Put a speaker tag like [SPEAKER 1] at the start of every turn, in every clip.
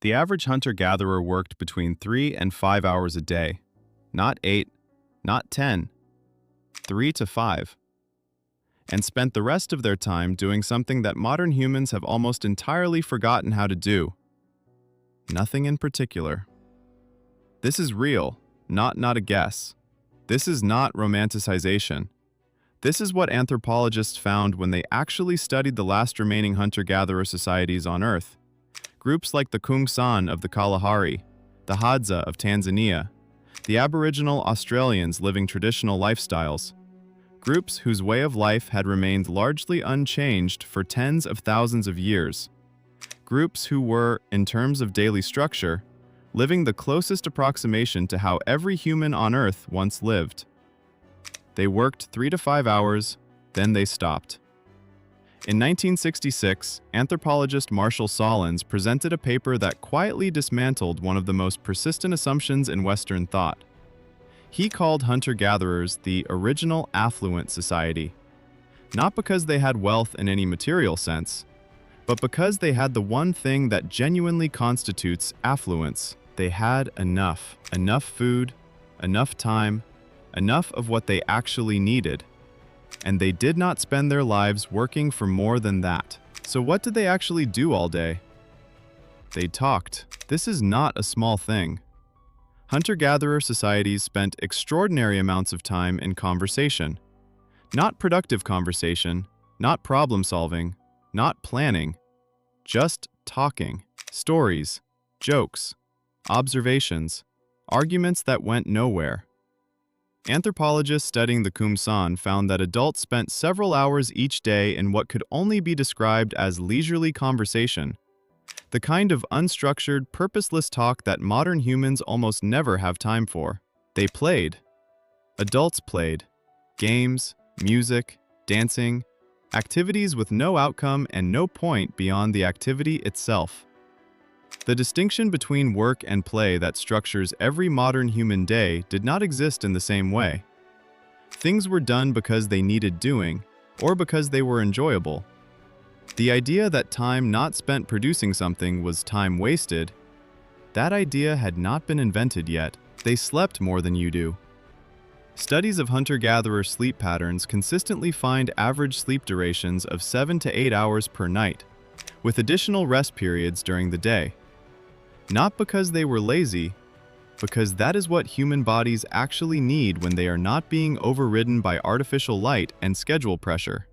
[SPEAKER 1] The average hunter-gatherer worked between 3 and 5 hours a day. Not 8, not 10, 3 to 5. And spent the rest of their time doing something that modern humans have almost entirely forgotten how to do. Nothing in particular. This is real, not a guess. This is not romanticization. This is what anthropologists found when they actually studied the last remaining hunter-gatherer societies on Earth. Groups like the San of the Kalahari, the Hadza of Tanzania, the Aboriginal Australians living traditional lifestyles. Groups whose way of life had remained largely unchanged for tens of thousands of years. Groups who were, in terms of daily structure, living the closest approximation to how every human on Earth once lived. They worked 3 to 5 hours, then they stopped. In 1966, anthropologist Marshall Solins presented a paper that quietly dismantled one of the most persistent assumptions in Western thought. He called hunter-gatherers the original affluent society, not because they had wealth in any material sense, but because they had the one thing that genuinely constitutes affluence. They had enough food, enough time, enough of what they actually needed. And they did not spend their lives working for more than that. So what did they actually do all day? They talked. This is not a small thing. Hunter-gatherer societies spent extraordinary amounts of time in conversation. Not productive conversation, not problem-solving, not planning, just talking. Stories, jokes, observations, arguments that went nowhere. Anthropologists studying the San found that adults spent several hours each day in what could only be described as leisurely conversation, the kind of unstructured, purposeless talk that modern humans almost never have time for. They played. Adults played. Games, music, dancing, activities with no outcome and no point beyond the activity itself. The distinction between work and play that structures every modern human day did not exist in the same way. Things were done because they needed doing, or because they were enjoyable. The idea that time not spent producing something was time wasted, that idea had not been invented yet. They slept more than you do. Studies of hunter-gatherer sleep patterns consistently find average sleep durations of 7 to 8 hours per night, with additional rest periods during the day. Not because they were lazy, because that is what human bodies actually need when they are not being overridden by artificial light and schedule pressure.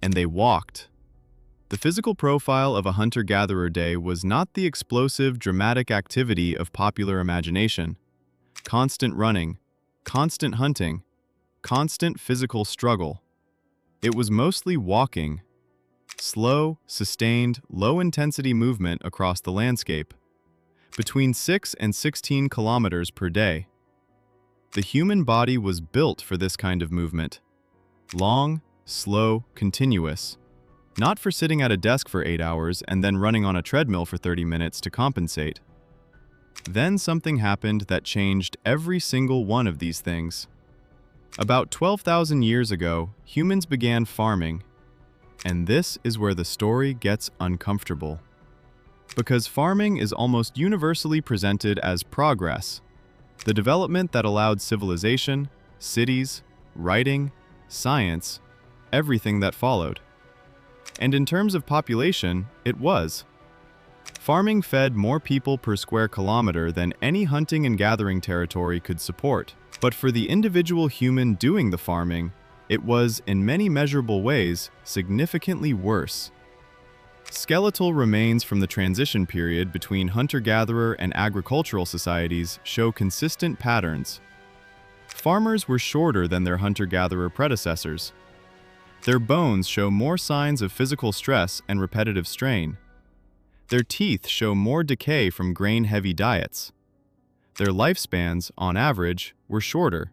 [SPEAKER 1] And they walked. The physical profile of a hunter-gatherer day was not the explosive, dramatic activity of popular imagination. Constant running, constant hunting, constant physical struggle. It was mostly walking. Slow, sustained, low-intensity movement across the landscape. Between 6 and 16 kilometers per day. The human body was built for this kind of movement. Long, slow, continuous. Not for sitting at a desk for 8 hours and then running on a treadmill for 30 minutes to compensate. Then something happened that changed every single one of these things. About 12,000 years ago, humans began farming. And this is where the story gets uncomfortable. Because farming is almost universally presented as progress, the development that allowed civilization, cities, writing, science, everything that followed. And in terms of population, it was. Farming fed more people per square kilometer than any hunting and gathering territory could support. But for the individual human doing the farming, it was, in many measurable ways, significantly worse. Skeletal remains from the transition period between hunter-gatherer and agricultural societies show consistent patterns. Farmers were shorter than their hunter-gatherer predecessors. Their bones show more signs of physical stress and repetitive strain. Their teeth show more decay from grain-heavy diets. Their lifespans, on average, were shorter.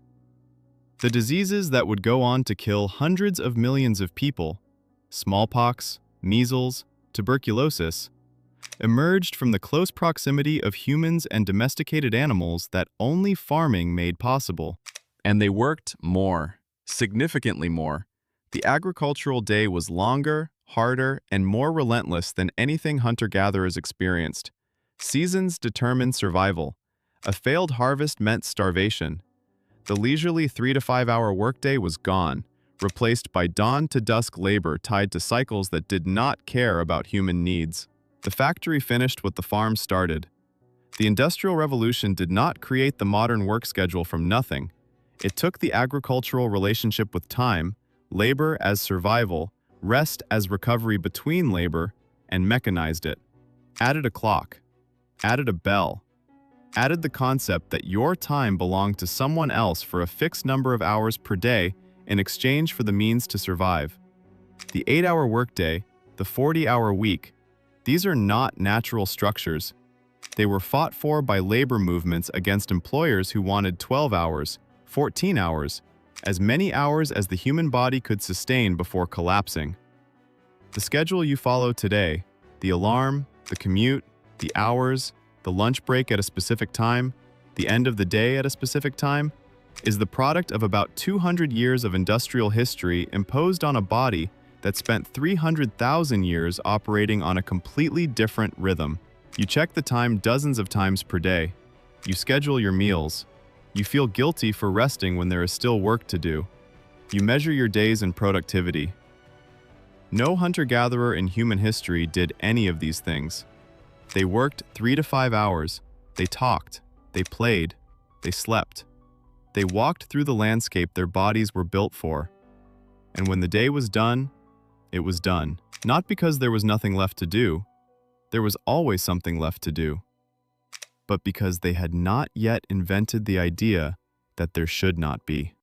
[SPEAKER 1] The diseases that would go on to kill hundreds of millions of people, smallpox, measles, tuberculosis, emerged from the close proximity of humans and domesticated animals that only farming made possible. And they worked more, significantly more. The agricultural day was longer, harder, and more relentless than anything hunter-gatherers experienced. Seasons determined survival. A failed harvest meant starvation. The leisurely 3 to 5 hour workday was gone, replaced by dawn to dusk labor tied to cycles that did not care about human needs. The factory finished what the farm started. The Industrial Revolution did not create the modern work schedule from nothing. It took the agricultural relationship with time, labor as survival, rest as recovery between labor, and mechanized it. Added a clock. Added a bell. Added the concept that your time belonged to someone else for a fixed number of hours per day in exchange for the means to survive. The 8-hour workday, the 40-hour week, these are not natural structures. They were fought for by labor movements against employers who wanted 12 hours, 14 hours, as many hours as the human body could sustain before collapsing. The schedule you follow today, the alarm, the commute, the hours, the lunch break at a specific time, the end of the day at a specific time, is the product of about 200 years of industrial history imposed on a body that spent 300,000 years operating on a completely different rhythm. You check the time dozens of times per day. You schedule your meals. You feel guilty for resting when there is still work to do. You measure your days in productivity. No hunter-gatherer in human history did any of these things. They worked 3 to 5 hours. They talked. They played. They slept. They walked through the landscape their bodies were built for. And when the day was done, it was done. Not because there was nothing left to do. There was always something left to do. But because they had not yet invented the idea that there should not be.